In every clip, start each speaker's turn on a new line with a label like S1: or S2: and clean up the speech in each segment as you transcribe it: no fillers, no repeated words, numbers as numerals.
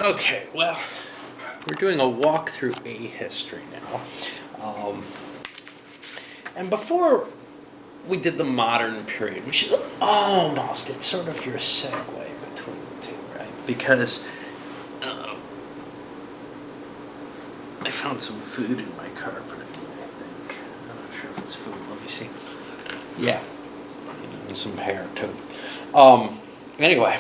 S1: Okay, well, we're doing a walk through Ahistory now. And before we did the modern period, which is almost, it's sort of your segue between the two, right? Because I found some food in my carpeting, I think. I'm not sure if it's food, let me see. Yeah, and some hair too. Anyway.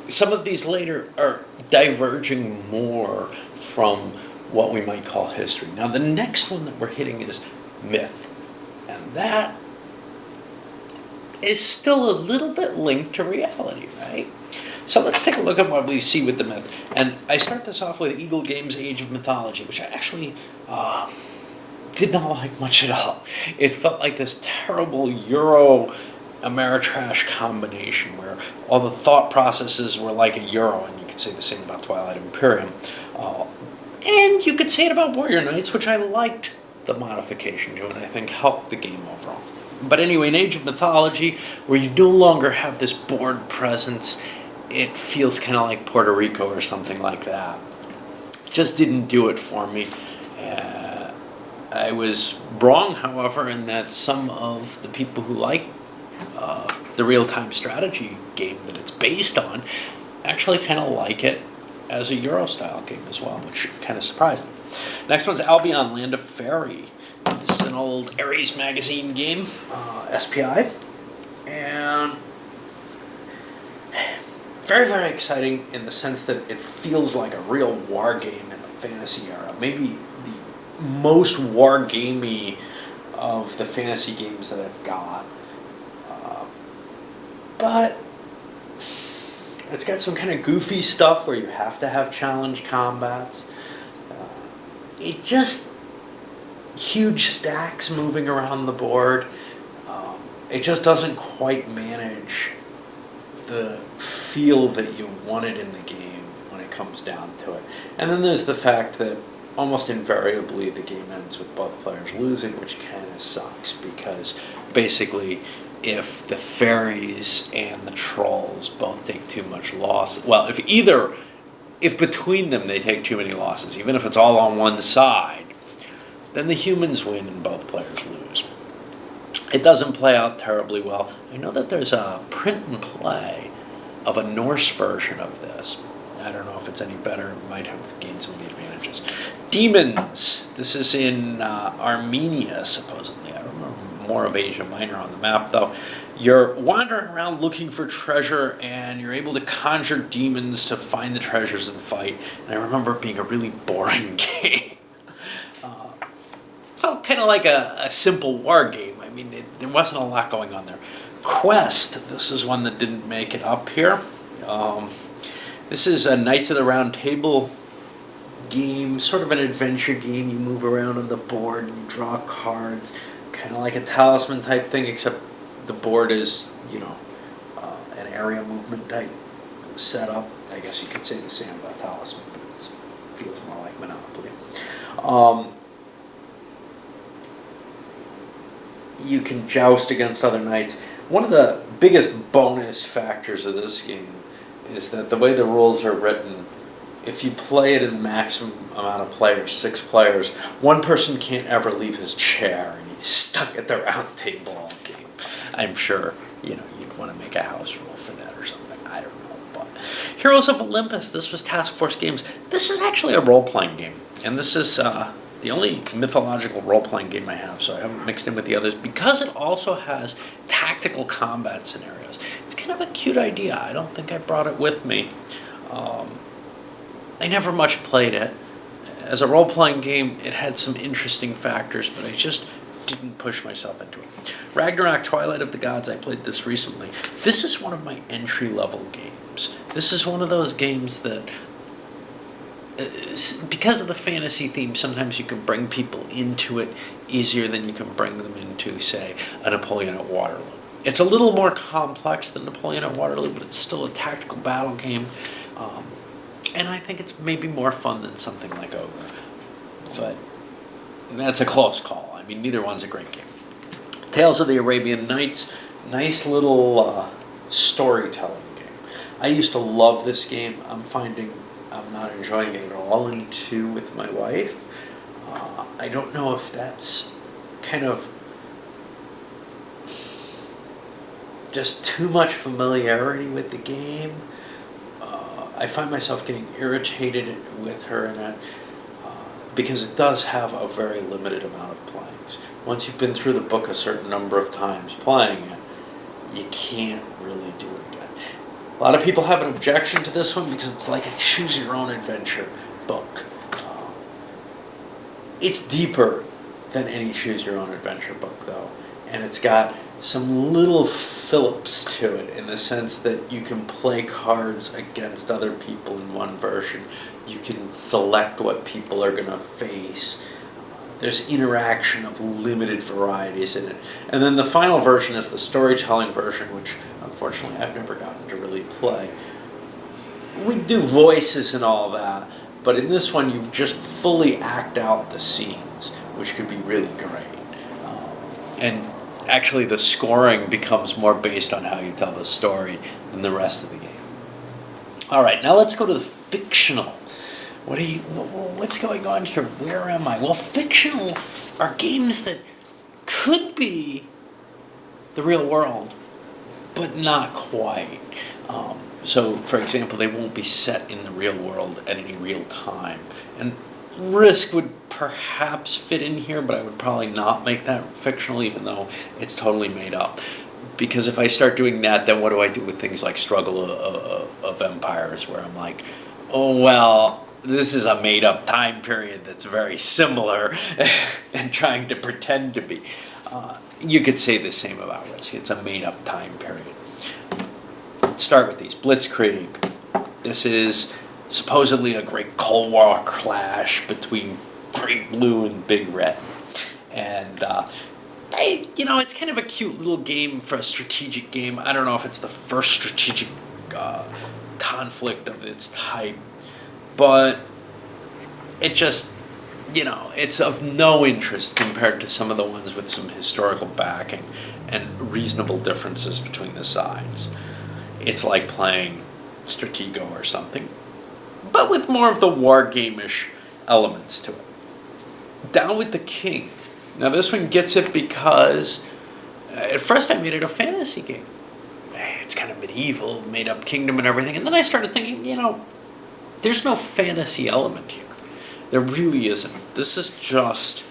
S1: Some of these later are diverging more from what we might call history. Now, the next one that we're hitting is myth. And that is still a little bit linked to reality, right? So let's take a look at what we see with the myth. And I start this off with Eagle Games' Age of Mythology, which I actually did not like much at all. It felt like this terrible Euro Ameritrash combination where all the thought processes were like a Euro, and you could say the same about Twilight Imperium. And you could say it about Warrior Knights, which I liked the modification to, and I think helped the game overall. But anyway, in Age of Mythology, where you no longer have this board presence, it feels kind of like Puerto Rico or something like that. Just didn't do it for me. I was wrong, however, in that some of the people who like the real-time strategy game that it's based on actually kind of like it as a Euro-style game as well, which kind of surprised me. Next one's Albion Land of Fairy. This is an old Ares magazine game, SPI, and very, very exciting in the sense that it feels like a real war game in the fantasy era. Maybe the most war gamey of the fantasy games that I've got. But it's got some kind of goofy stuff where you have to have challenge combats. It just, huge stacks moving around the board. It just doesn't quite manage the feel that you wanted in the game when it comes down to it. And then there's the fact that almost invariably the game ends with both players losing, which kind of sucks because basically if the fairies and the trolls both take too much loss, well, if between them they take too many losses, even if it's all on one side, then the humans win and both players lose. It doesn't play out terribly well. I know that there's a print and play of a Norse version of this. I don't know if it's any better. It might have gained some of the advantages. Demons. This is in Armenia, supposedly. I remember more of Asia Minor on the map, though. You're wandering around looking for treasure, and you're able to conjure demons to find the treasures and fight. And I remember it being a really boring game. Felt kind of like a simple war game. I mean, there wasn't a lot going on there. Quest. This is one that didn't make it up here. This is a Knights of the Round Table game, sort of an adventure game. You move around on the board and you draw cards, kind of like a talisman type thing, except the board is, an area movement type setup. I guess you could say the same about talisman, but it feels more like Monopoly. You can joust against other knights. One of the biggest bonus factors of this game is that the way the rules are written, if you play it in the maximum amount of players, 6 players, one person can't ever leave his chair and he's stuck at the round table all game. I'm sure, you'd want to make a house rule for that or something. I don't know. But Heroes of Olympus, this was Task Force Games. This is actually a role-playing game. And this is the only mythological role-playing game I have, so I haven't mixed in with the others, because it also has tactical combat scenarios. It's kind of a cute idea. I don't think I brought it with me. I never much played it. As a role-playing game, it had some interesting factors, but I just didn't push myself into it. Ragnarok, Twilight of the Gods, I played this recently. This is one of my entry-level games. This is one of those games that, because of the fantasy theme, sometimes you can bring people into it easier than you can bring them into, say, a Napoleon at Waterloo. It's a little more complex than Napoleon at Waterloo, but it's still a tactical battle game. And I think it's maybe more fun than something like Ogre. But that's a close call. I mean, neither one's a great game. Tales of the Arabian Nights. nice little storytelling game. I used to love this game. I'm finding I'm not enjoying it at all in 2 with my wife. I don't know if that's kind of just too much familiarity with the game. I find myself getting irritated with her in it because it does have a very limited amount of playings. Once you've been through the book a certain number of times playing it, you can't really do it again. A lot of people have an objection to this one because it's like a choose-your-own-adventure book. It's deeper than any choose-your-own-adventure book, though, and it's got some little fill-ups to it in the sense that you can play cards against other people in one version. You can select what people are going to face. There's interaction of limited varieties in it. And then the final version is the storytelling version, which unfortunately I've never gotten to really play. We do voices and all that, but in this one you just fully act out the scenes, which could be really great. And actually the scoring becomes more based on how you tell the story than the rest of the game. All right, now let's go to the fictional. What's going on here? Where am I? Well, fictional are games that could be the real world, but not quite. So, for example, they won't be set in the real world at any real time. And Risk would perhaps fit in here, but I would probably not make that fictional, even though it's totally made up. Because if I start doing that, then what do I do with things like Struggle of Empires, where I'm like, oh, well, this is a made-up time period that's very similar and trying to pretend to be. You could say the same about Risk. It's a made-up time period. Let's start with these. Blitzkrieg. This is supposedly a great Cold War clash between Great Blue and Big Red. And, it's kind of a cute little game for a strategic game. I don't know if it's the first strategic conflict of its type. But it just, it's of no interest compared to some of the ones with some historical backing and reasonable differences between the sides. It's like playing Stratego or something, but with more of the war game-ish elements to it. Down with the King. Now this one gets it because at first I made it a fantasy game. It's kind of medieval, made up kingdom and everything, and then I started thinking, there's no fantasy element here. There really isn't. This is just,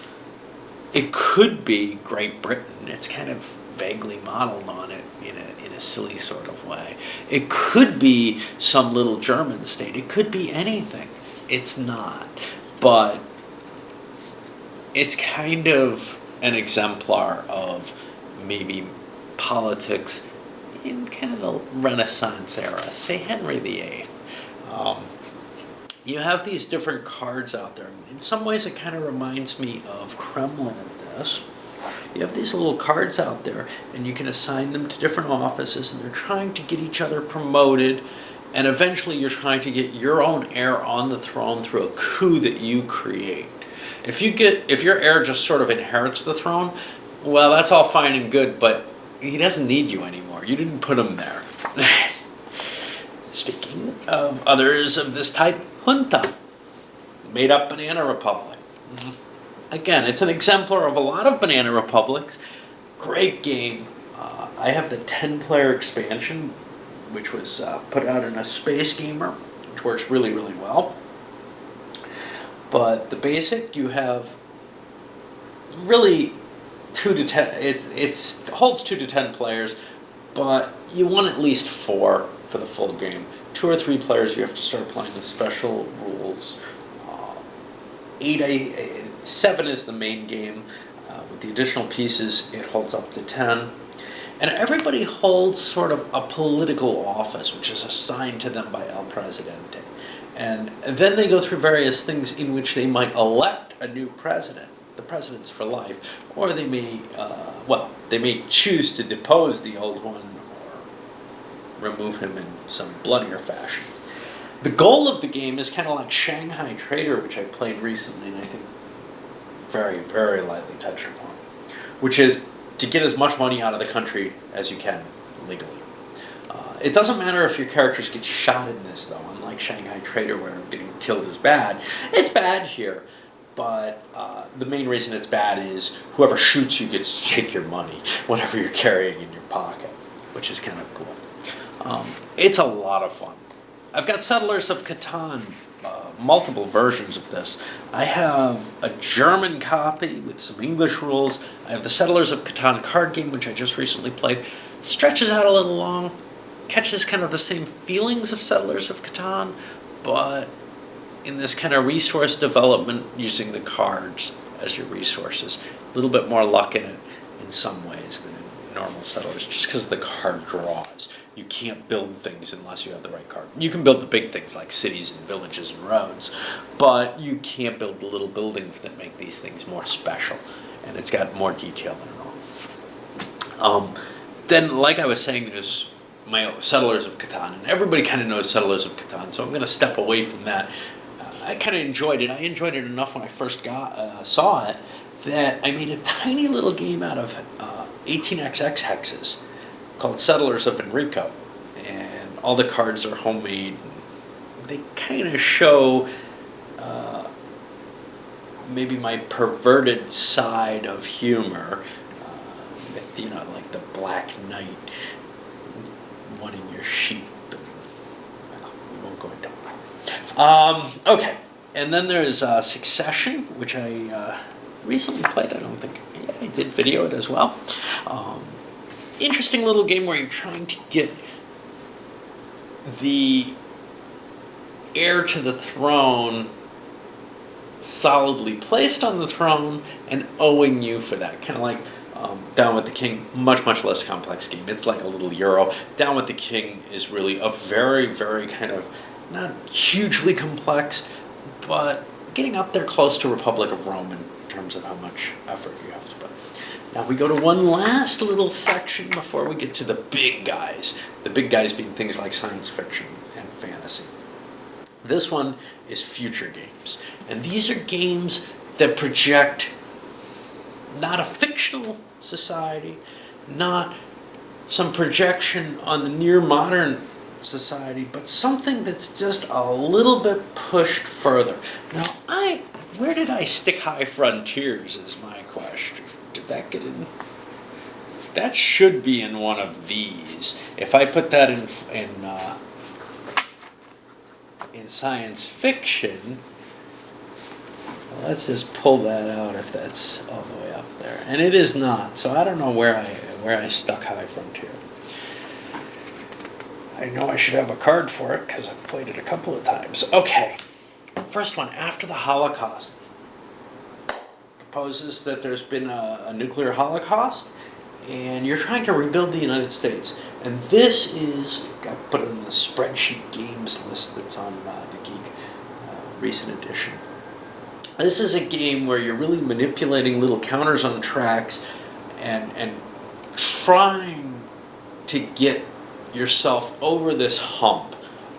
S1: it could be Great Britain. It's kind of vaguely modeled on it in a silly sort of way. It could be some little German state. It could be anything. It's not. But it's kind of an exemplar of maybe politics in kind of the Renaissance era. Say Henry VIII. You have these different cards out there. In some ways it kind of reminds me of Kremlin in this. You have these little cards out there, and you can assign them to different offices, and they're trying to get each other promoted, and eventually you're trying to get your own heir on the throne through a coup that you create. If your heir just sort of inherits the throne, well, that's all fine and good, but he doesn't need you anymore. You didn't put him there. Speaking of others of this type, Junta, made up Banana Republic. Again, it's an exemplar of a lot of Banana Republics. Great game. I have the 10-player expansion, which was put out in a Space Gamer, which works really, really well. But the basic, you have really 2 to 10. It holds 2 to 10 players, but you want at least 4 for the full game. 2 or 3 players, you have to start playing with special rules. 7 is the main game. With the additional pieces, it holds up to 10. And everybody holds sort of a political office, which is assigned to them by El Presidente. And then they go through various things in which they might elect a new president. The president's for life. Or they may, they may choose to depose the old one or remove him in some bloodier fashion. The goal of the game is kind of like Shanghai Trader, which I played recently, and I think very, very lightly touched upon, which is to get as much money out of the country as you can legally. It doesn't matter if your characters get shot in this, though. Unlike Shanghai Trader, where getting killed is bad. It's bad here, but the main reason it's bad is whoever shoots you gets to take your money, whatever you're carrying in your pocket, which is kind of cool. It's a lot of fun. I've got Settlers of Catan, multiple versions of this. I have a German copy with some English rules. I have the Settlers of Catan card game, which I just recently played. Stretches out a little long, catches kind of the same feelings of Settlers of Catan, but in this kind of resource development using the cards as your resources. A little bit more luck in it in some ways than in normal Settlers, just because of the card draws. You can't build things unless you have the right card. You can build the big things like cities and villages and roads, but you can't build the little buildings that make these things more special, and it's got more detail in it. Then, like I was saying, there's my Settlers of Catan, and everybody kind of knows Settlers of Catan, so I'm going to step away from that. I kind of enjoyed it. I enjoyed it enough when I first saw it that I made a tiny little game out of 18xx hexes called Settlers of Enrico, and all the cards are homemade. They kind of show maybe my perverted side of humor, like the Black Knight wanting your sheep. We won't go into that. Okay, and then there's Succession, which I recently played. I don't think I did video it as well. Interesting little game where you're trying to get the heir to the throne solidly placed on the throne and owing you for that. Kind of like Down with the King, much less complex game. It's like a little Euro. Down with the King is really a very, very kind of, not hugely complex, but getting up there close to Republic of Rome in terms of how much effort you have to put. Now we go to one last little section before we get to the big guys. The big guys being things like science fiction and fantasy. This one is future games. And these are games that project not a fictional society, not some projection on the near modern society, but something that's just a little bit pushed further. Now, where did I stick High Frontiers is my question. Did that get in? That should be in one of these. If I put that in science fiction, well, let's just pull that out if that's all the way up there. And it is not, so I don't know where I stuck High Frontier. I know I should have a card for it because I've played it a couple of times. Okay, first one, After the Holocaust. Proposes that there's been a nuclear holocaust and you're trying to rebuild the United States. And this is, I put it in the spreadsheet games list that's on the Geek recent edition. This is a game where you're really manipulating little counters on tracks and trying to get yourself over this hump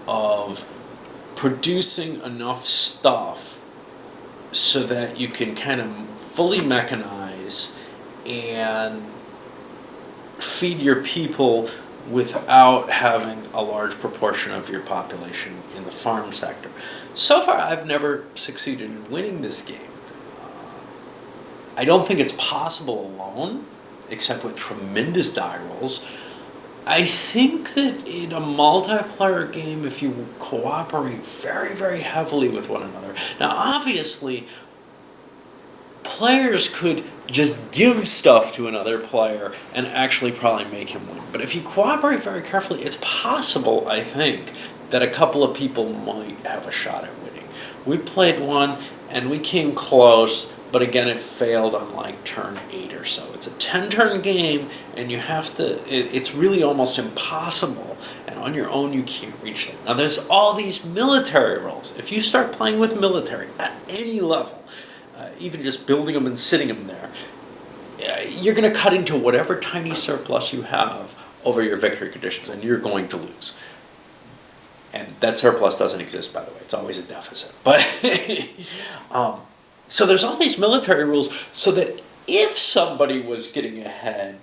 S1: of producing enough stuff so that you can kind of fully mechanize and feed your people without having a large proportion of your population in the farm sector. So far, I've never succeeded in winning this game. I don't think it's possible alone, except with tremendous die rolls. I think that in a multiplayer game, if you cooperate very, very heavily with one another. Now, obviously, players could just give stuff to another player and actually probably make him win. But if you cooperate very carefully, it's possible, I think, that a couple of people might have a shot at winning. We played one, and we came close, but again, it failed on like turn 8 or so. It's a 10-turn game, and you have to, it's really almost impossible, and on your own, you can't reach them. Now, there's all these military roles. If you start playing with military at any level, even just building them and sitting them there, you're going to cut into whatever tiny surplus you have over your victory conditions, and you're going to lose. And that surplus doesn't exist, by the way. It's always a deficit. But so there's all these military rules so that if somebody was getting ahead,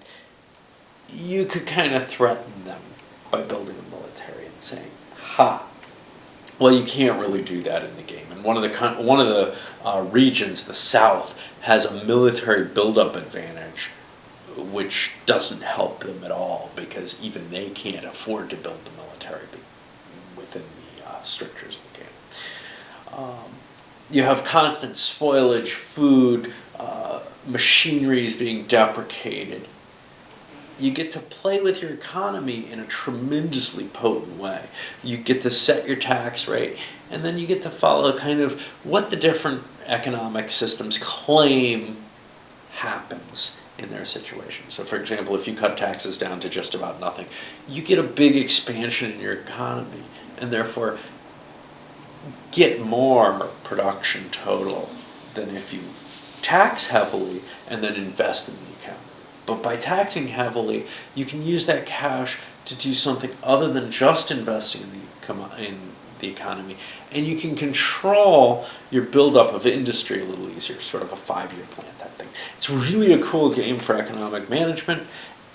S1: you could kind of threaten them by building a military and saying, "Ha! Well, you can't really do that in the game." And one of the regions, the South, has a military buildup advantage, which doesn't help them at all because even they can't afford to build the military within the strictures of the game. You have constant spoilage, food, machineries being deprecated. You get to play with your economy in a tremendously potent way. You get to set your tax rate, and then you get to follow kind of what the different economic systems claim happens in their situation. So for example, if you cut taxes down to just about nothing, you get a big expansion in your economy, and therefore get more production total than if you tax heavily and then invest in the economy. But by taxing heavily, you can use that cash to do something other than just investing in the economy, and you can control your buildup of industry a little easier, sort of a 5-year plan type thing. It's really a cool game for economic management,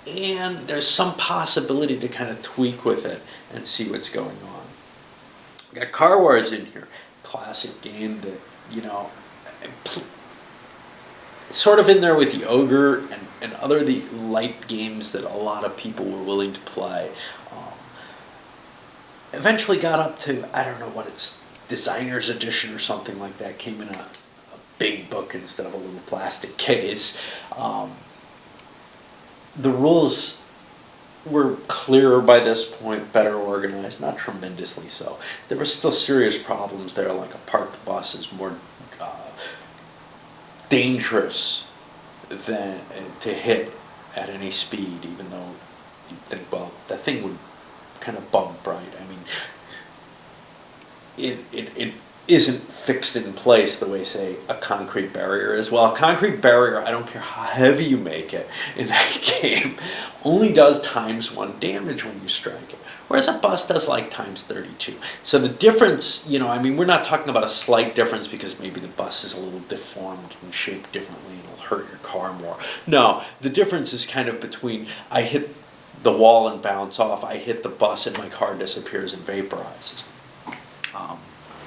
S1: and there's some possibility to kind of tweak with it and see what's going on. Got Car Wars in here, classic game that, sort of in there with the Ogre and other the light games that a lot of people were willing to play. Eventually got up to, I don't know what it's, Designer's Edition or something like that, came in a big book instead of a little plastic case. The rules were clearer by this point, better organized, not tremendously so. There were still serious problems there, like a parked bus is more dangerous than to hit at any speed, even though you'd think, well, that thing would kind of bump, right? I mean, it isn't fixed in place the way, say, a concrete barrier is. Well, a concrete barrier, I don't care how heavy you make it in that game, only does ×1 damage when you strike it. Whereas a bus does like ×32. So the difference, we're not talking about a slight difference because maybe the bus is a little deformed and shaped differently and it'll hurt your car more. No, the difference is kind of between I hit the wall and bounce off, I hit the bus and my car disappears and vaporizes.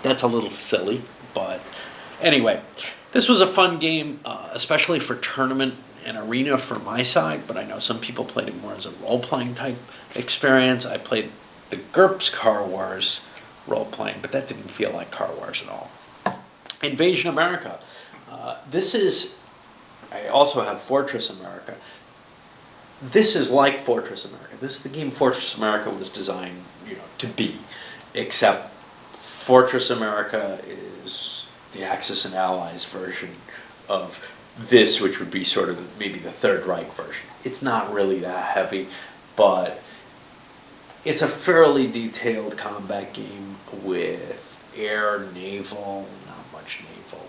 S1: That's a little silly, but anyway, this was a fun game, especially for tournament and arena for my side, but I know some people played it more as a role-playing type experience. I played the GURPS Car Wars role-playing, but that didn't feel like Car Wars at all. Invasion America. I also have Fortress America. This is like Fortress America. This is the game Fortress America was designed, to be, except Fortress America is the Axis and Allies version of this, which would be sort of maybe the Third Reich version. It's not really that heavy, but it's a fairly detailed combat game with air, naval, not much naval,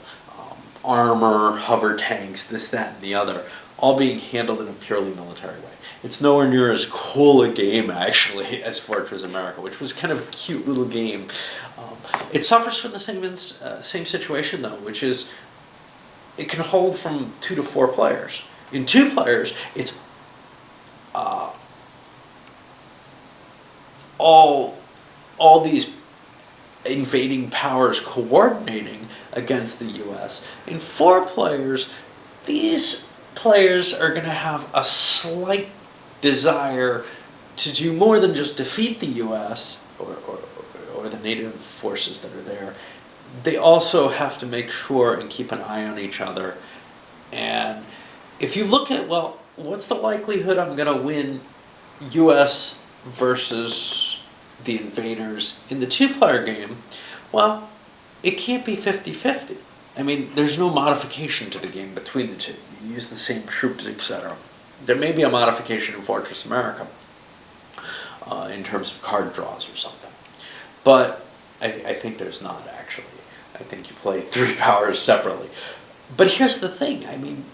S1: armor, hover tanks, this, that, and the other, all being handled in a purely military way. It's nowhere near as cool a game, actually, as Fortress America, which was kind of a cute little game. It suffers from the same situation, though, which is it can hold from 2 to 4 players. In 2 players, it's all these invading powers coordinating against the U.S. In 4 players, these players are going to have a slight desire to do more than just defeat the U.S. or the native forces that are there. They also have to make sure and keep an eye on each other. And if you look at, well, what's the likelihood I'm going to win U.S. versus the invaders in the 2-player game? Well, it can't be 50-50. I mean, there's no modification to the game between the two. You use the same troops, etc. There may be a modification in Fortress America in terms of card draws or something. But I think there's not, actually. I think you play 3 powers separately. But here's the thing. I mean,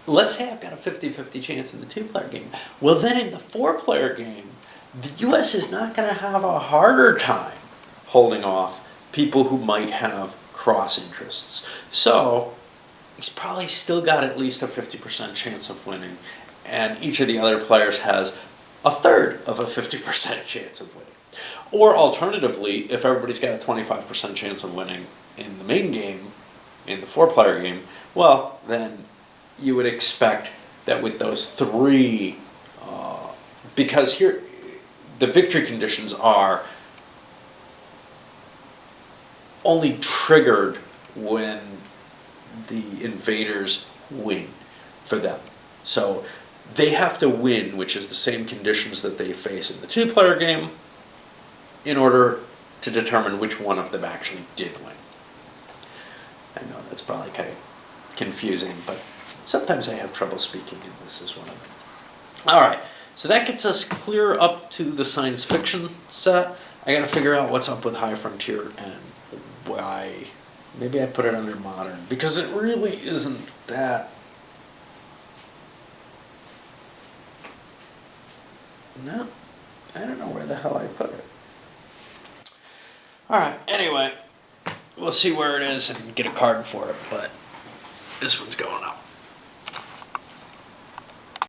S1: let's say I've got a 50-50 chance in the 2-player game. Well, then in the 4-player game, the U.S. is not going to have a harder time holding off people who might have cross interests. So he's probably still got at least a 50% chance of winning, and each of the other players has a third of a 50% chance of winning. Or alternatively, if everybody's got a 25% chance of winning in the main game, in the 4-player game, well, then you would expect that with those three, because here, the victory conditions are only triggered when the invaders win for them. So they have to win, which is the same conditions that they face in the 2-player game, in order to determine which one of them actually did win. I know that's probably kind of confusing, but sometimes I have trouble speaking, and this is one of them. Alright, so that gets us clear up to the science fiction set. I gotta figure out what's up with High Frontier and why. Maybe I put it under modern, because it really isn't that. No, I don't know where the hell I put it. Alright, anyway, we'll see where it is and get a card for it, but this one's going